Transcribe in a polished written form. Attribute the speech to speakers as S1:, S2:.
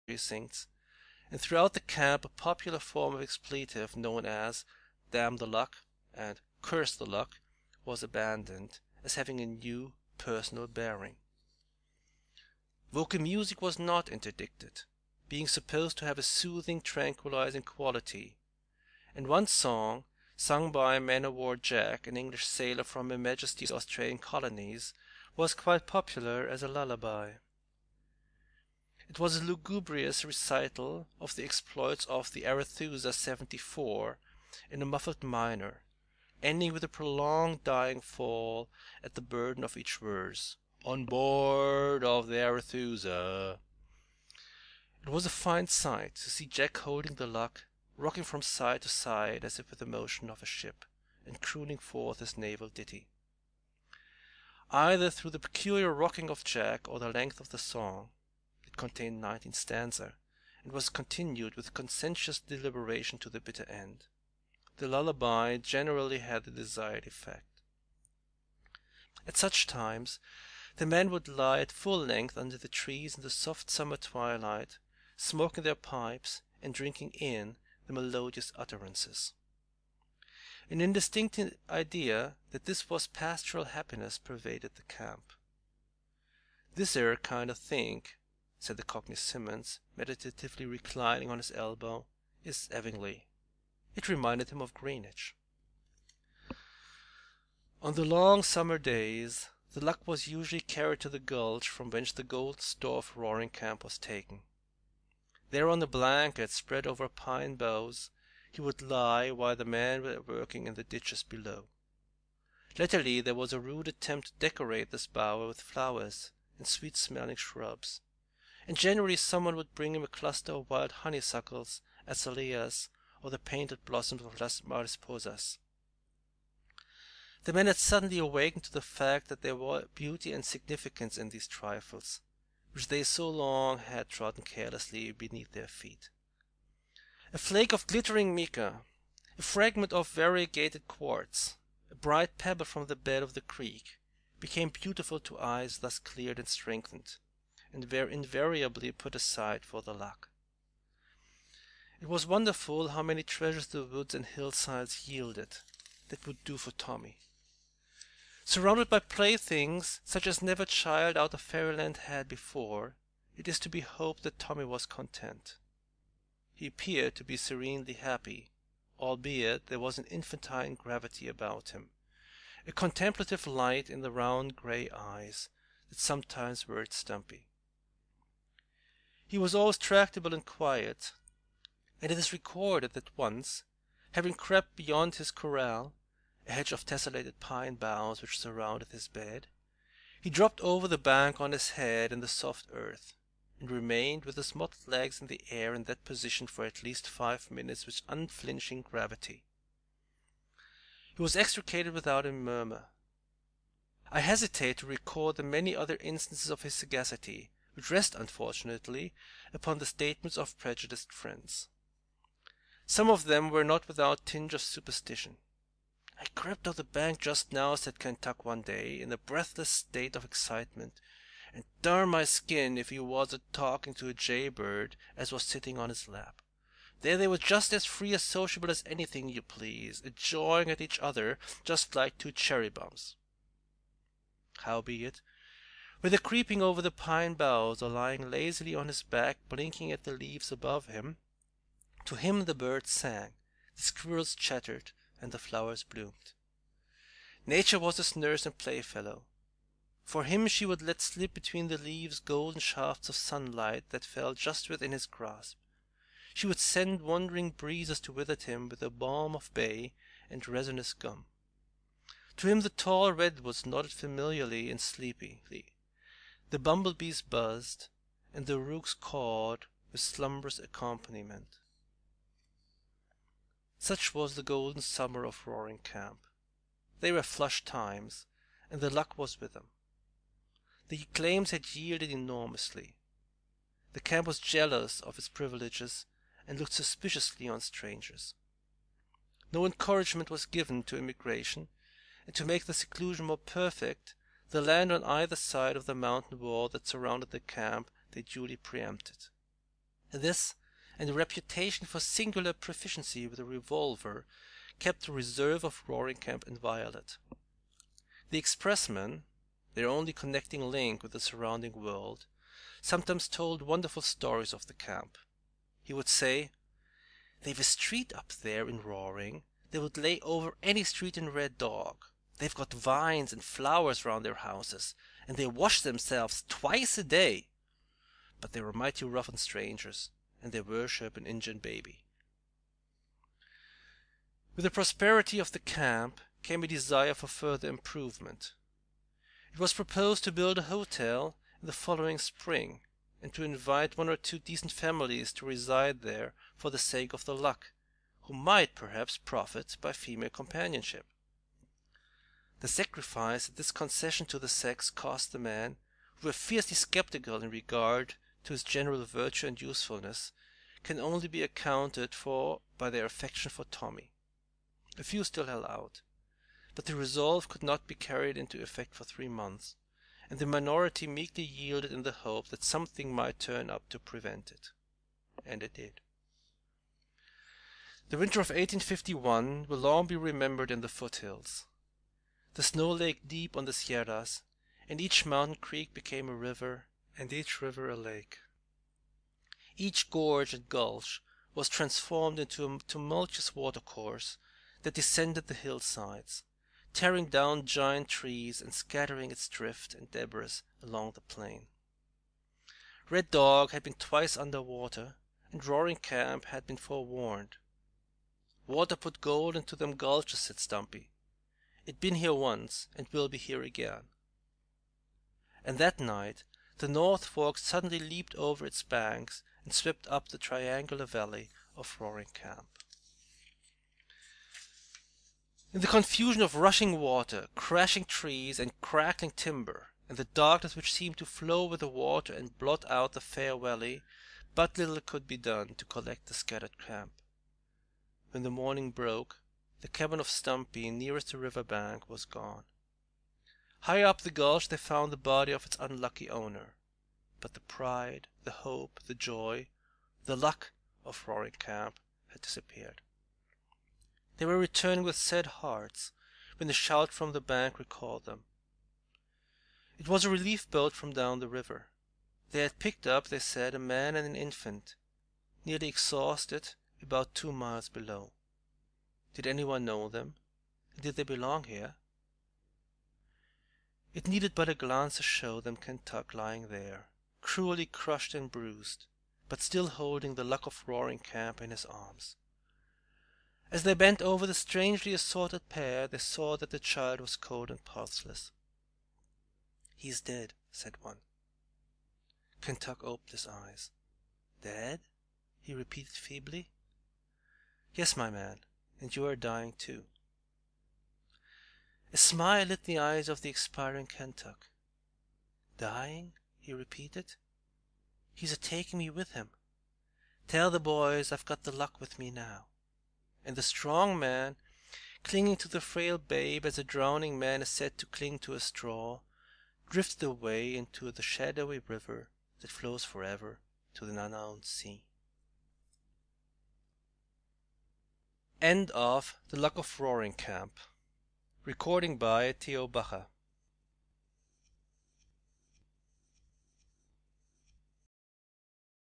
S1: precincts, and throughout the camp a popular form of expletive known as "damn the luck" and "curse the luck" was abandoned, as having a new personal bearing. Vocal music was not interdicted, being supposed to have a soothing, tranquilizing quality, and one song, sung by Man-o'-War Jack, an English sailor from Her Majesty's Australian colonies, was quite popular as a lullaby. It was a lugubrious recital of the exploits of the Arethusa 74 in a muffled minor, ending with a prolonged dying fall at the burden of each verse, "On board of the Arethusa." It was a fine sight to see Jack holding the luck, rocking from side to side as if with the motion of a ship, and crooning forth his naval ditty. Either through the peculiar rocking of Jack or the length of the song, it contained 19 stanzas, and was continued with conscientious deliberation to the bitter end, the lullaby generally had the desired effect. At such times the men would lie at full length under the trees in the soft summer twilight, smoking their pipes and drinking in the melodious utterances. An indistinct idea that this was pastoral happiness pervaded the camp. "This 'ere kind of thing," said the Cockney Simmons, meditatively reclining on his elbow, "is 'eavenly." It reminded him of Greenwich. On the long summer days the luck was usually carried to the gulch from whence the golden store of Roaring Camp was taken. There on a blanket spread over pine boughs he would lie while the men were working in the ditches below. Latterly there was a rude attempt to decorate this bower with flowers and sweet-smelling shrubs, and generally someone would bring him a cluster of wild honeysuckles, azaleas, or the painted blossoms of las mariposas. The men had suddenly awakened to the fact that there were beauty and significance in these trifles, which they so long had trodden carelessly beneath their feet. A flake of glittering mica, a fragment of variegated quartz, a bright pebble from the bed of the creek, became beautiful to eyes thus cleared and strengthened, and were invariably put aside for the luck. It was wonderful how many treasures the woods and hillsides yielded that would do for Tommy. Surrounded by playthings such as never child out of fairyland had before, it is to be hoped that Tommy was content. He appeared to be serenely happy, albeit there was an infantine gravity about him, a contemplative light in the round gray eyes that sometimes worried Stumpy. He was always tractable and quiet, and it is recorded that once, having crept beyond his corral, a hedge of tessellated pine boughs which surrounded his bed, he dropped over the bank on his head in the soft earth, and remained with his mottled legs in the air in that position for at least 5 minutes with unflinching gravity. He was extricated without a murmur. I hesitate to record the many other instances of his sagacity, which rest, unfortunately, upon the statements of prejudiced friends. Some of them were not without tinge of superstition. "I crept up the bank just now," said Kentuck one day, in a breathless state of excitement, "and darn my skin if he was a-talking to a jaybird as was sitting on his lap. There they were just as free and sociable as anything you please, a-jawing at each other just like two cherry-bums." Howbeit, whether creeping over the pine boughs or lying lazily on his back blinking at the leaves above him, to him the birds sang, the squirrels chattered, and the flowers bloomed. Nature was his nurse and playfellow. For him she would let slip between the leaves golden shafts of sunlight that fell just within his grasp. She would send wandering breezes to visit him with the balm of bay and resinous gum. To him the tall redwoods nodded familiarly and sleepily, the bumblebees buzzed, and the rooks cawed with slumberous accompaniment. Such was the golden summer of Roaring Camp. They were flush times, and the luck was with them. The claims had yielded enormously. The camp was jealous of its privileges, and looked suspiciously on strangers. No encouragement was given to immigration, and to make the seclusion more perfect, the land on either side of the mountain wall that surrounded the camp they duly preempted. This, and a reputation for singular proficiency with a revolver, kept the reserve of Roaring Camp inviolate. The expressman, their only connecting link with the surrounding world, sometimes told wonderful stories of the camp. He would say, "They've a street up there in Roaring that would lay over any street in Red Dog. They've got vines and flowers round their houses, and they wash themselves twice a day. But they were mighty rough on strangers, and they worship an Injun baby." With the prosperity of the camp came a desire for further improvement. It was proposed to build a hotel in the following spring, and to invite 1 or 2 decent families to reside there for the sake of the luck, who might perhaps profit by female companionship. The sacrifice that this concession to the sex cost the men, who were fiercely skeptical in regard to his general virtue and usefulness, can only be accounted for by their affection for Tommy. A few still held out, but the resolve could not be carried into effect for 3 months, and the minority meekly yielded in the hope that something might turn up to prevent it. And it did. The winter of 1851 will long be remembered in the foothills. The snow lay deep on the Sierras, and each mountain creek became a river, and each river a lake. Each gorge and gulch was transformed into a tumultuous watercourse that descended the hillsides, tearing down giant trees and scattering its drift and debris along the plain. Red Dog had been twice under water, and Roaring Camp had been forewarned. "Water put gold into them gulches," said Stumpy. "It been here once, and will be here again." And that night the North Fork suddenly leaped over its banks and swept up the triangular valley of Roaring Camp. In the confusion of rushing water, crashing trees, and crackling timber, and the darkness which seemed to flow with the water and blot out the fair valley, but little could be done to collect the scattered camp. When the morning broke, the cabin of Stumpy nearest the river bank was gone. Higher up the gulch they found the body of its unlucky owner, but the pride, the hope, the joy, the luck of Roaring Camp had disappeared. They were returning with sad hearts when a shout from the bank recalled them. It was a relief boat from down the river. They had picked up, they said, a man and an infant, nearly exhausted, about 2 miles below. Did anyone know them? Did they belong here? It needed but a glance to show them Kentuck lying there, cruelly crushed and bruised, but still holding the luck of Roaring Camp in his arms. As they bent over the strangely assorted pair, they saw that the child was cold and pulseless. "He is dead," said one. Kentuck opened his eyes. "Dead?" he repeated feebly. "Yes, my man, and you are dying too." A smile lit the eyes of the expiring Kentuck. "Dying?" he repeated. "He's a-taking me with him. Tell the boys I've got the luck with me now." And the strong man, clinging to the frail babe as a drowning man is said to cling to a straw, drifted away into the shadowy river that flows forever to the unknown sea. End of The Luck of Roaring Camp. Recording by Theo Bacher.